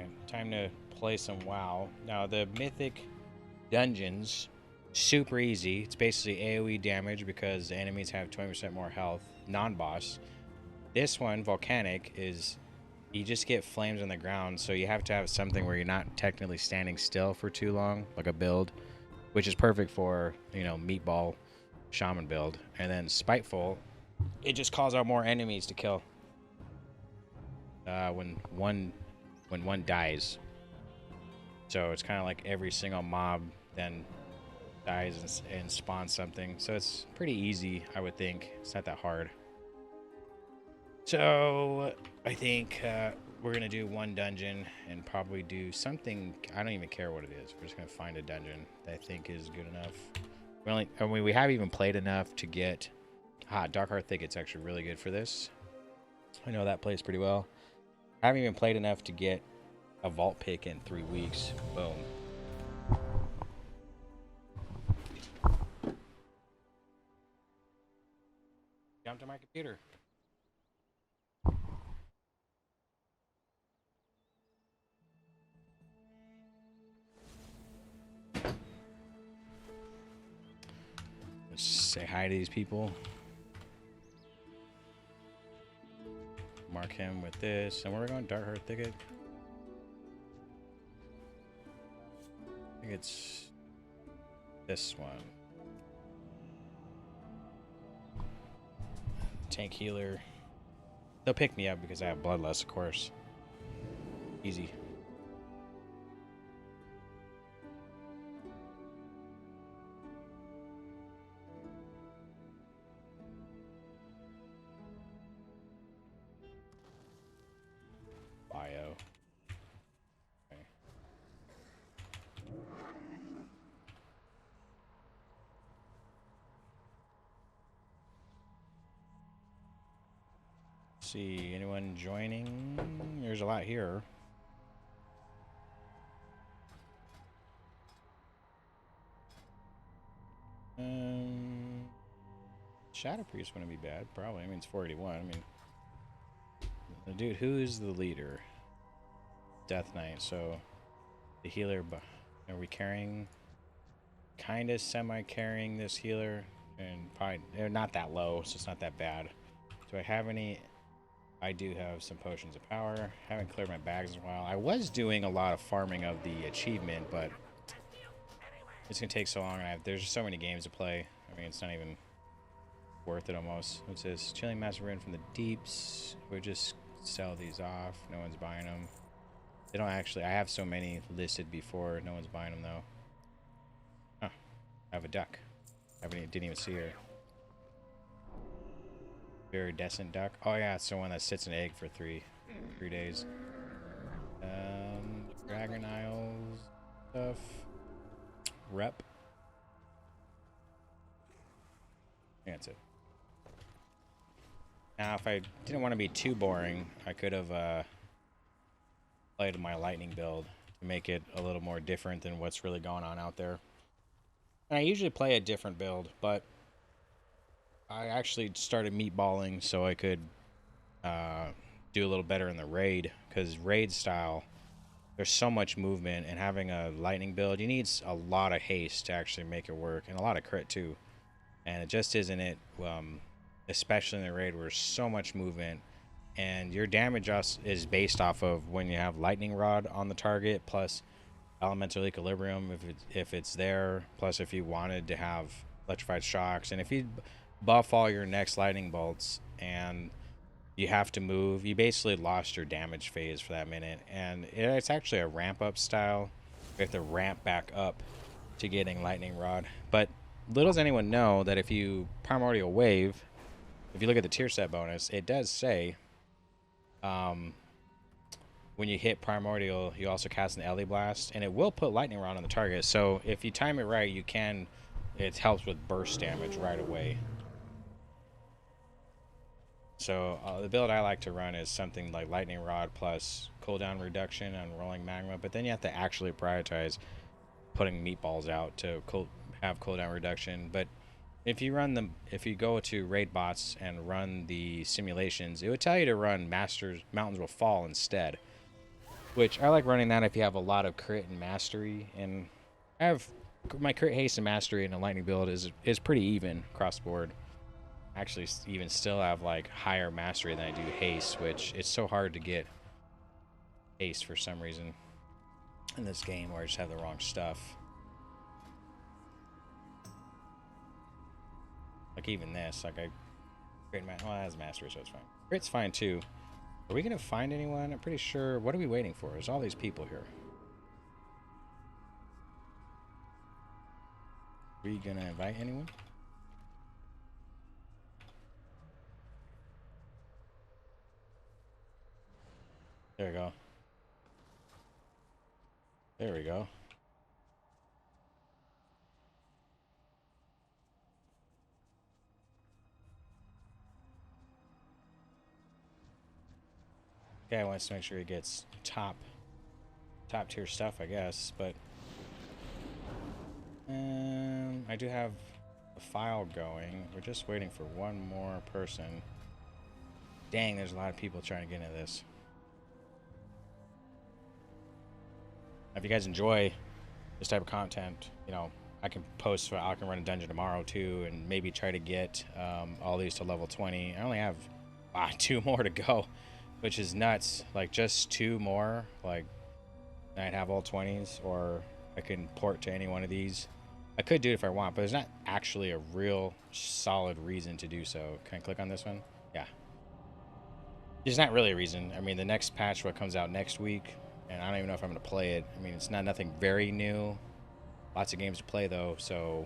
Alright, time to play some WoW. Now, the Mythic dungeons, super easy. It's basically AoE damage because the enemies have 20% more health, non-boss. This one, Volcanic, is you just get flames on the ground, so you have to have something where you're not technically standing still for too long, like a build, which is perfect for, you know, Meatball Shaman build. And then Spiteful, it just calls out more enemies to kill when one dies. So it's kind of like every single mob then dies and spawns something. So it's pretty easy, I would think. It's not that hard. So I think we're gonna do one dungeon and probably do something. I don't even care what it is. We're just gonna find a dungeon that I think is good enough. We have even played enough to get Darkheart Thicket's actually really good for this. I know that plays pretty well. I haven't even played enough to get a vault pick in 3 weeks. Boom. Jump to my computer. Let's say hi to these people. Mark him with this. And where are we going? Darkheart Thicket. I think it's this one. Tank healer. They'll pick me up because I have bloodlust, of course. Easy. Bio. Okay. See, anyone joining? There's a lot here. Shadow Priest wouldn't be bad, probably. I mean, it's 481. I mean, dude, who is the leader? Death Knight. So the healer, are we carrying? Kind of semi-carrying this healer, and probably they're not that low, so it's not that bad. Do I have any? I do have some potions of power. Haven't cleared my bags in a while. I was doing a lot of farming of the achievement, but it's gonna take so long. And there's just so many games to play. I mean, it's not even worth it almost. What's this? Chilling Master Rune from the Deeps. We just sell these off. No one's buying them. They don't actually. I have so many listed before. No one's buying them though. Huh. I have a duck. Didn't even see her. Iridescent duck. Oh yeah, it's the one that sits an egg for three days. Dragon Isles stuff. Rep. That's it. Now, if I didn't want to be too boring, I could have played my lightning build to make it a little more different than what's really going on out there. And I usually play a different build, but I actually started meatballing so I could do a little better in the raid, because raid style, there's so much movement, and having a lightning build, you need a lot of haste to actually make it work, and a lot of crit too. And it just isn't it, especially in the raid where there's so much movement, and your damage is based off of when you have lightning rod on the target, plus elemental equilibrium if it's there, plus if you wanted to have electrified shocks, and if you buff all your next lightning bolts and you have to move, you basically lost your damage phase for that minute. And it's actually a ramp up style. You have to ramp back up to getting lightning rod. But little does anyone know that if you primordial wave, if you look at the tier set bonus, it does say when you hit primordial, you also cast an Ellie Blast, and it will put lightning rod on the target. So if you time it right, you can. It helps with burst damage right away. So the build I like to run is something like lightning rod plus cooldown reduction on rolling magma, but then you have to actually prioritize putting meatballs out to have cooldown reduction. But if you go to raid bots and run the simulations, it would tell you to run Mountains Will Fall instead. which I like running that if you have a lot of crit and mastery. And I have my crit, haste, and mastery in a lightning build is pretty even across the board. Actually, even still have like higher mastery than I do haste, which it's so hard to get haste for some reason in this game where I just have the wrong stuff. Like even this, like I crit, well, that has mastery, so it's fine. Crit's fine too. Are we gonna find anyone? I'm pretty sure. What are we waiting for? There's all these people here. Are we gonna invite anyone? There we go. There we go. Guy wants to make sure he gets top tier stuff, I guess, but I do have a file going. We're just waiting for one more person. Dang, there's a lot of people trying to get into this. If you guys enjoy this type of content, you know, I can post, I can run a dungeon tomorrow too, and maybe try to get all these to level 20. I only have 2 more to go, which is nuts. Like just 2 more, like I'd have all 20s, or I can port to any one of these. I could do it if I want, but there's not actually a real solid reason to do so. Can I click on this one? Yeah. There's not really a reason. I mean, the next patch, what comes out next week, and I don't even know if I'm going to play it. I mean, it's not nothing very new. Lots of games to play, though, so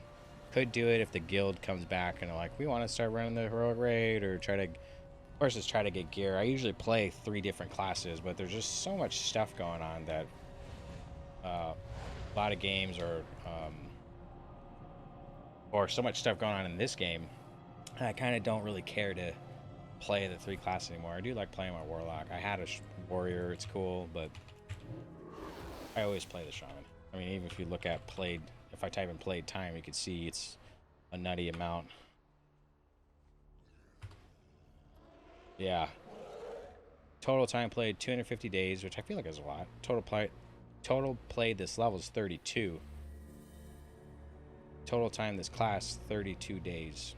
could do it if the guild comes back and they're like, we want to start running the heroic raid, or try to, of course, just try to get gear. I usually play 3 different classes, but there's just so much stuff going on that a lot of games are, or so much stuff going on in this game, I kind of don't really care to play the 3 classes anymore. I do like playing my warlock. I had a warrior, it's cool, but I always play the shaman. I mean, even if you look at played, if I type in played time, you can see it's a nutty amount. Yeah. Total time played 250 days, which I feel like is a lot. Total played this level is 32. Total time this class 32 days.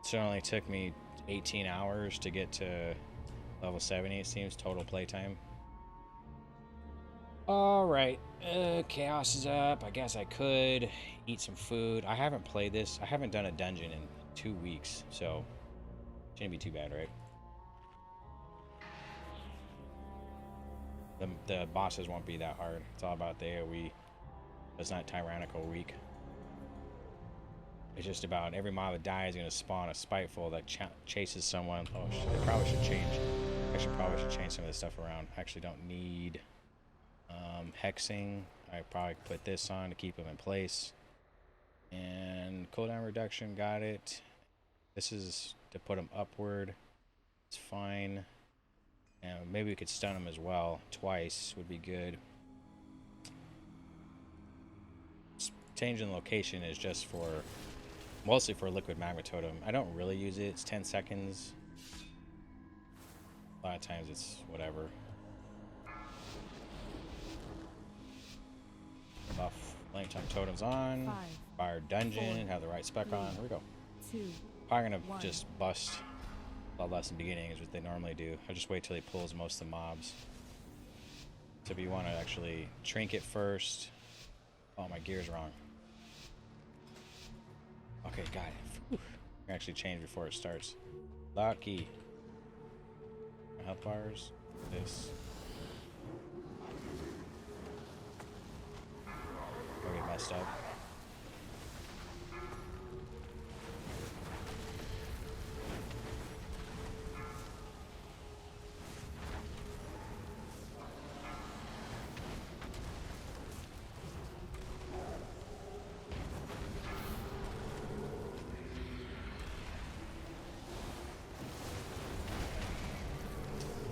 So it only took me 18 hours to get to level 70, it seems, total playtime. Alright, chaos is up. I guess I could eat some food. I haven't played this. I haven't done a dungeon in 2 weeks, so shouldn't be too bad, right? The bosses won't be that hard. It's all about the AoE. It's not tyrannical weak. It's just about every mob that dies is going to spawn a spiteful that chases someone. Oh shit, I probably should change. Probably should change some of this stuff around. I actually don't need hexing. I probably put this on to keep them in place. And cooldown reduction, got it. This is to put them upward. It's fine. And maybe we could stun them as well. Twice would be good. Changing location is just for, mostly for liquid magma totem. I don't really use it. It's 10 seconds. A lot of times it's whatever. Buff lane time totems on. Fire dungeon. Have the right spec on. Here we go. Probably gonna just bust a lot less in the beginning is what they normally do. I just wait till he pulls most of the mobs. So if you want to actually trinket first. Oh, my gear's wrong. Okay, got it. Whew. I can actually change before it starts. Lucky. Health bars. This. Don't get messed up.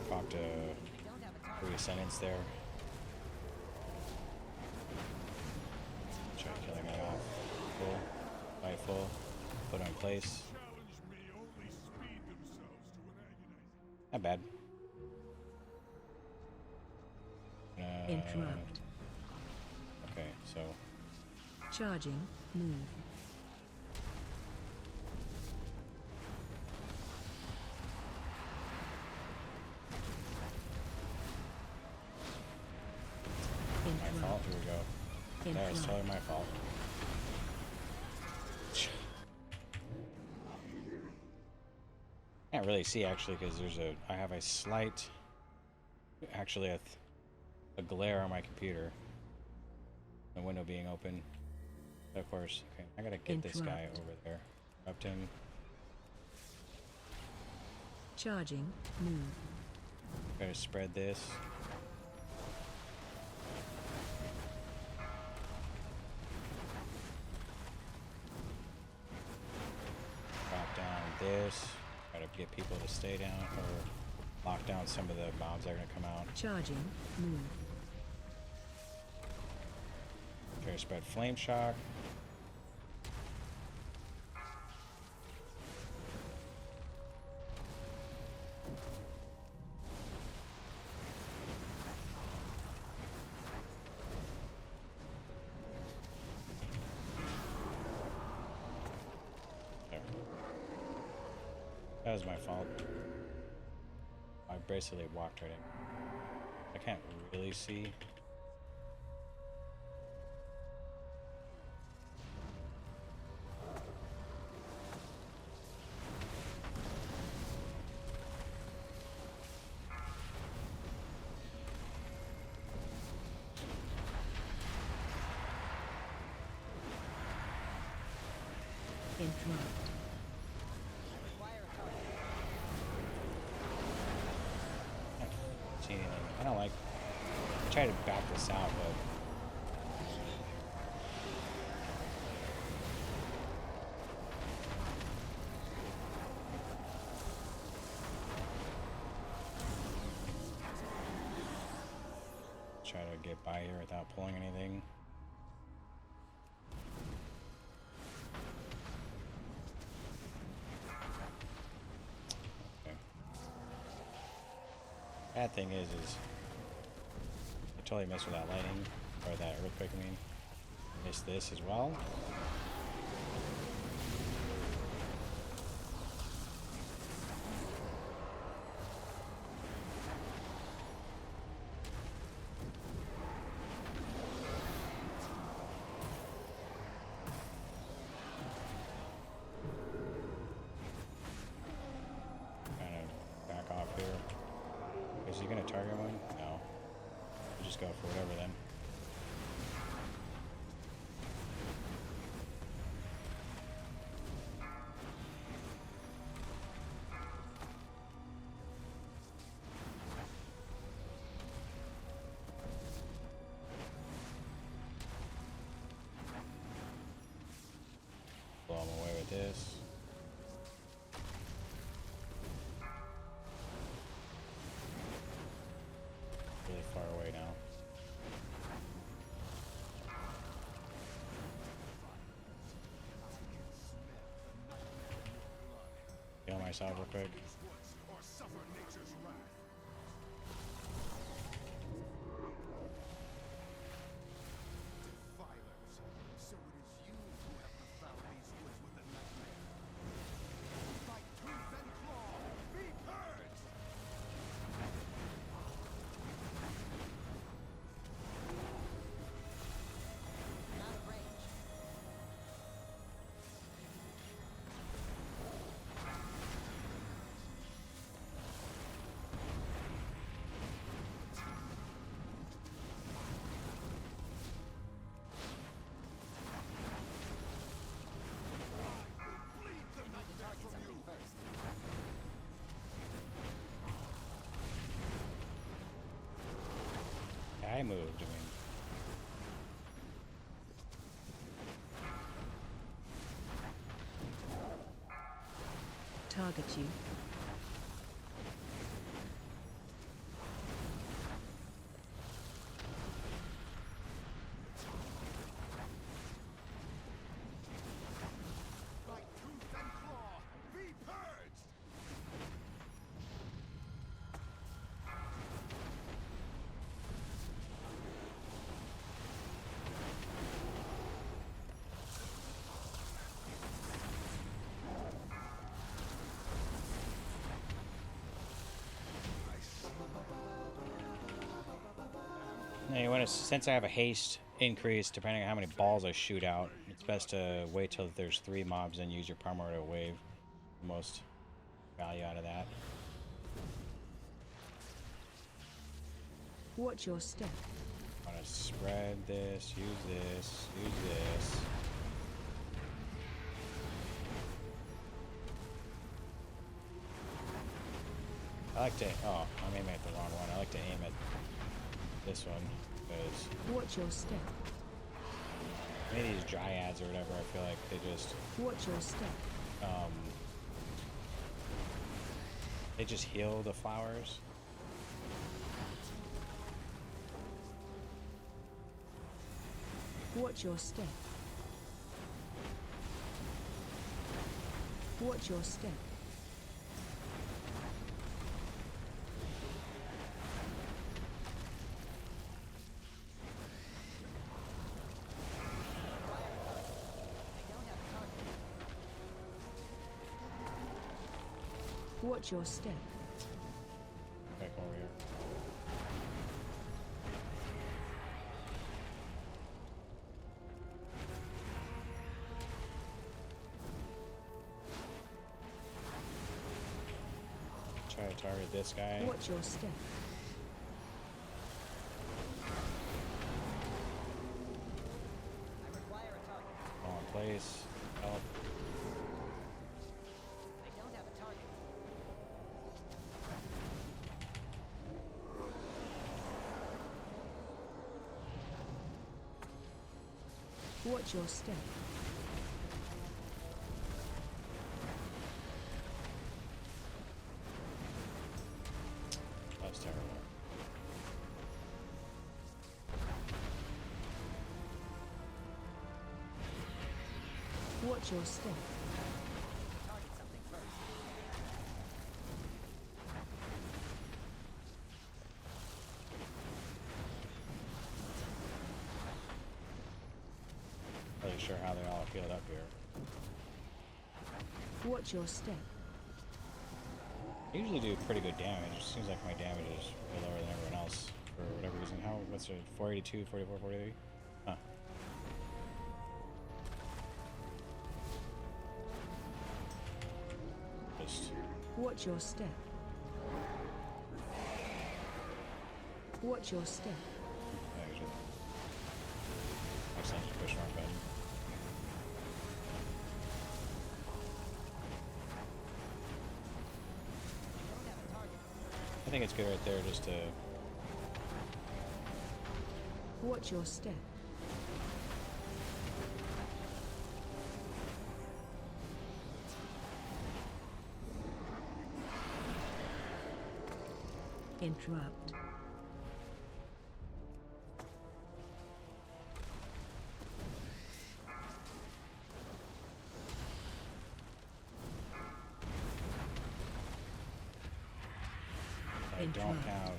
Popped a 3 sentence there. Try killing me off. Full. Fight full. Put on place. Not bad. Interrupt. Okay, so Charging. Move. my fault. Here we go. That was totally my fault. Can't really see actually because I have a slight, actually a glare on my computer. The window being open. Of course. Okay, I gotta get this guy over there. Interrupt him. Charging. Move. Gotta spread this. Drop down this. Gotta get people to stay down or lock down some of the mobs that are gonna come out. Charging. Move. Try to spread flame shock. There. That was my fault. I basically walked right in. I can't really see. Interrupt. See anything. I don't like. I try to back this out, but try to get by here without pulling anything. Okay. Bad thing is I totally missed with that lightning, or that earthquake, I mean. Missed this as well. Kind of back off here. Is he gonna target one? No. We'll just go for whatever then. Blow him away with this. Really far away now. Kill myself real quick. I moved, I mean. Target you. Anyway, since I have a haste increase, depending on how many balls I shoot out, it's best to wait till there's 3 mobs and use your primordial wave. The most value out of that. Watch your step. I'm gonna spread this, use this, use this. I like to, oh, I'm aiming at the wrong one. I like to aim at this one, because Watch your step. any of these dryads or whatever, I feel like they just, Watch your step. they just heal the flowers. Watch your step. Watch your step. Watch your step. Back over here. Try to target this guy. Watch your step. Wrong place. Help. Watch your step. That's terrible. Watch your step. Really sure how they all feel up here. Watch your step. I usually do pretty good damage. It seems like my damage is way lower than everyone else for whatever reason. What's it? 482, 44, 43? Huh. Just, Watch your step. Watch your step. Excellent, just push wrong button. I think it's good right there just to... Watch your step. Interrupt. I don't have...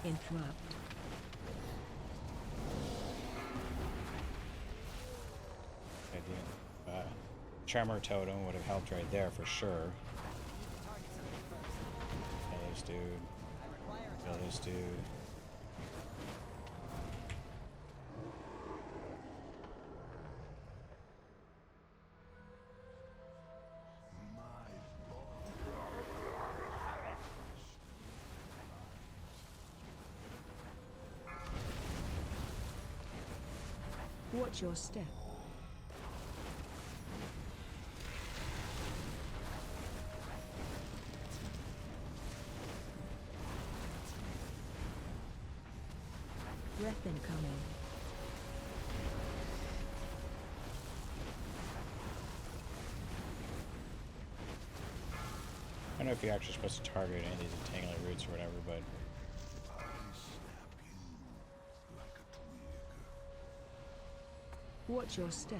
Interrupt. Tremor totem would have helped right there for sure. Kill this dude. Kill this dude. Watch your step. Breath incoming. I don't know if you're actually supposed to target any of these entangling roots or whatever, but Watch your step.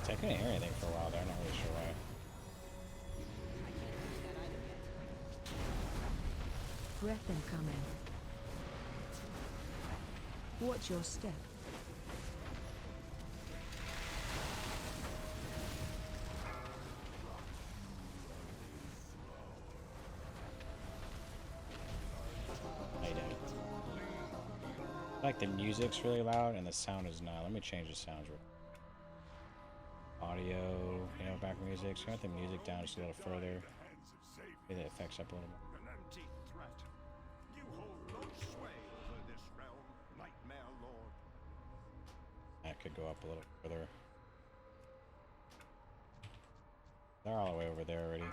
I couldn't hear anything for a while there. I'm not really sure why. Breath incoming. Watch your step. Lay down. Like the music's really loud and the sound is not. Let me change the sounds. Audio, you know, background music. So you want the music down just a little further. Get the effects up a little more. An empty threat. You hold no sway over this realm, Nightmare Lord. That could go up a little further. They're all the way over there already.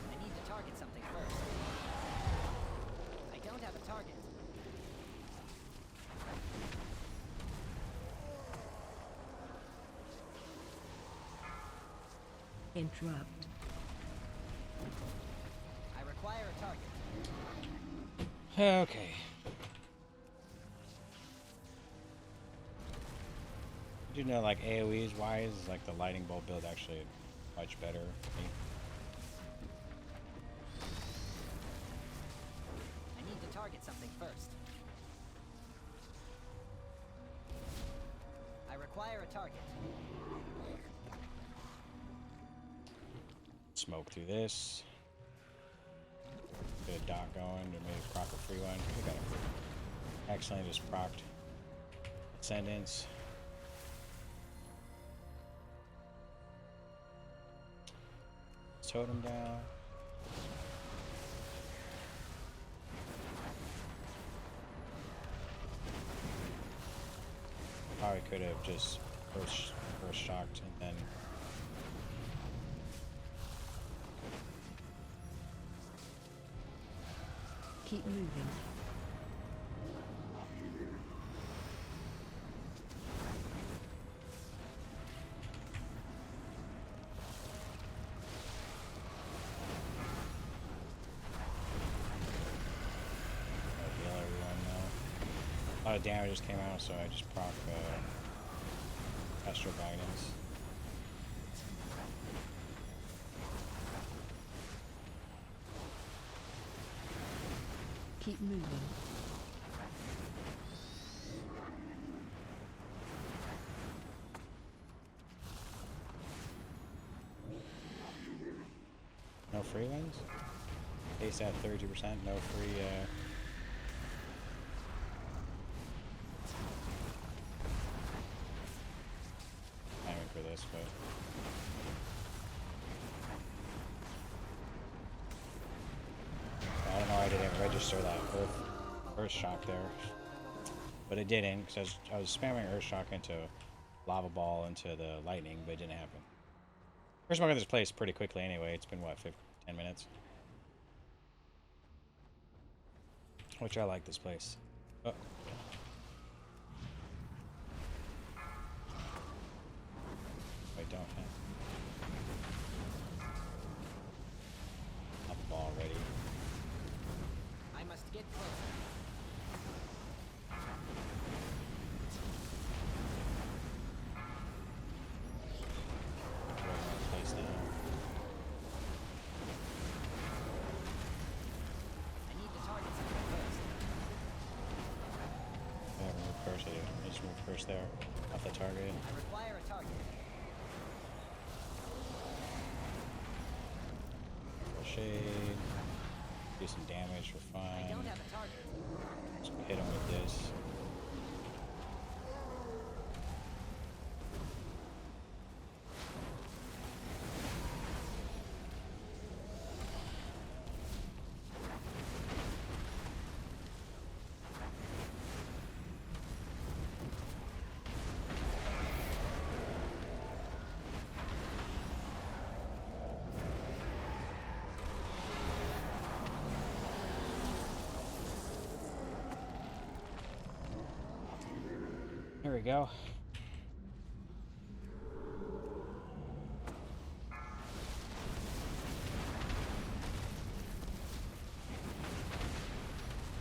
I need to target something first. I don't have a target. Interrupt. I require a target. Okay. Did you know, like, AoEs wise, like the lightning bolt build actually much better for me? I need to target something first. I require a target. Smoke through this. Get a dot going, or maybe proc a free one. We got it. Excellent, just procced. Ascendance. Totem down. Probably could have just first shocked and then Keep moving. heal everyone now. A lot of damage just came out, so I just proc Astral Guidance. Keep moving. No free wins? Base at 32%, no free timing for this, but I don't know why I didn't register that earth shock there. But it didn't, because I was spamming earth shock into lava ball into the lightning, but it didn't happen. We're smoking this place pretty quickly anyway. It's been what, 10 minutes? Which I like this place. Oh. I don't have a ball ready. I must get closer. Place now. I need to target something first. Yeah, move first. I just move first there, off the target. I require a target. Shade. Do some damage for fun. I don't have a target. Just hit him with this. Here we go.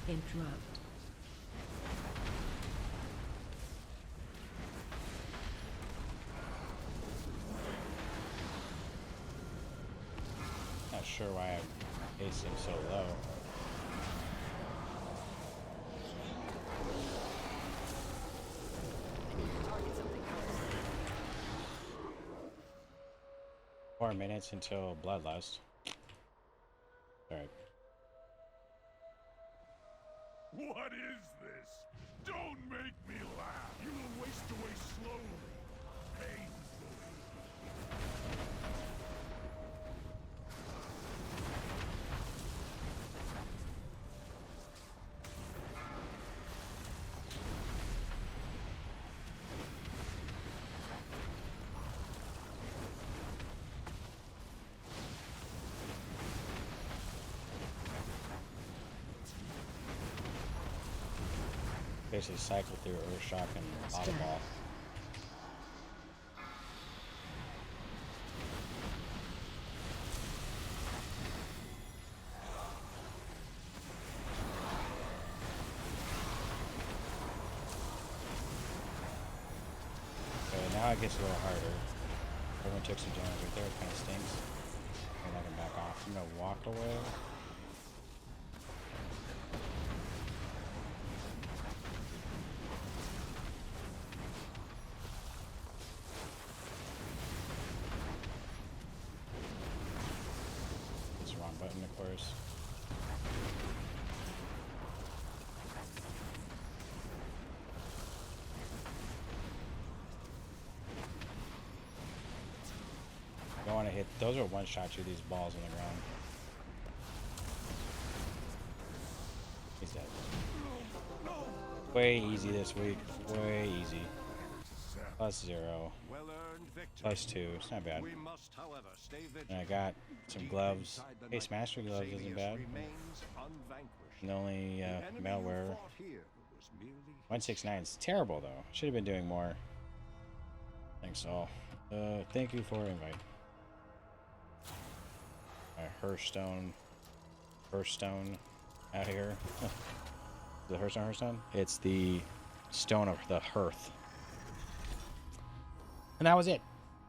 Interrupt. Not sure why I'm pacing so low. Target something first. 4 minutes until Bloodlust. Alright. What is this? Don't make me laugh. You will waste away slowly, painfully. Basically cycle through Earthshock and Auto Stil. Ball. Okay, now it gets a little harder. Everyone took some damage right there, it kind of stinks. I'm not gonna back off. I'm gonna walk away. It's the wrong button, of course. I don't want to hit. Those are one shot you, these balls on the ground. He's dead. Way easy this week. Way easy. +0. Well-earned victory. +2. It's not bad. We must, however, stay vigilant. And I got some Deep gloves. inside the Ace night, Master gloves isn't Xavius bad. remains unvanquished. And only The enemy you malware. fought here was merely 169 is terrible though. Should have been doing more. Thanks all. Thank you for invite. Hearthstone out here. The Hearthstone? It's the stone of the hearth. And that was it.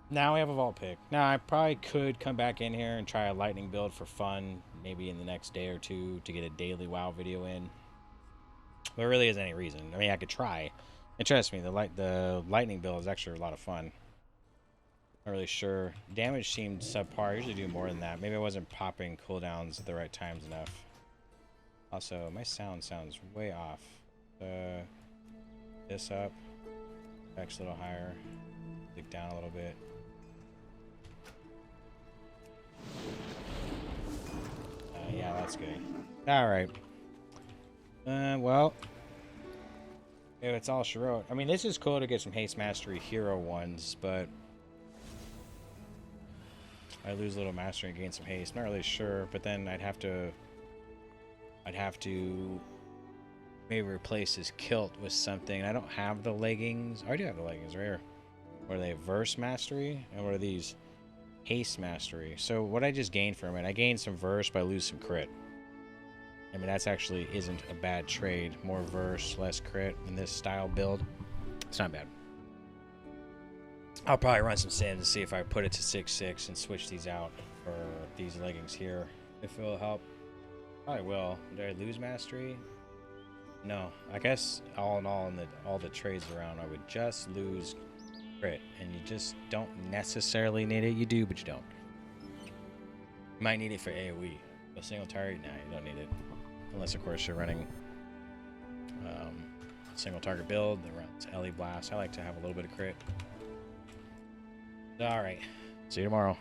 Now we have a vault pick. Now I probably could come back in here and try a lightning build for fun, maybe in the next day or two to get a daily WoW video in. There really isn't any reason. I mean, I could try. And trust me, the lightning build is actually a lot of fun. Not really sure. Damage seemed subpar. I usually do more than that. Maybe I wasn't popping cooldowns at the right times enough. Also, my sound sounds way off. This up. X a little higher. Dig down a little bit. Yeah, that's good. Alright. Well. Yeah, it's all she wrote. I mean, this is cool to get some Haste Mastery hero ones, but I lose a little mastery and gain some haste. Not really sure, but then I'd have to maybe replace his kilt with something. I don't have the leggings. I do have the leggings right here. What are they? Verse Mastery? And what are these? Haste Mastery. So what I just gained from it, I gained some verse, but I lose some crit. I mean, that's actually isn't a bad trade. More verse, less crit in this style build. It's not bad. I'll probably run some sims and see if I put it to 6/6 and switch these out for these leggings here. If it'll help. Probably will. Did I lose mastery? No. I guess all in all, all the trades around, I would just lose crit. And you just don't necessarily need it. You do, but you don't. You might need it for AoE. A single target? Nah, you don't need it. Unless, of course, you're running single target build that runs LE Blast. I like to have a little bit of crit. Alright. See you tomorrow.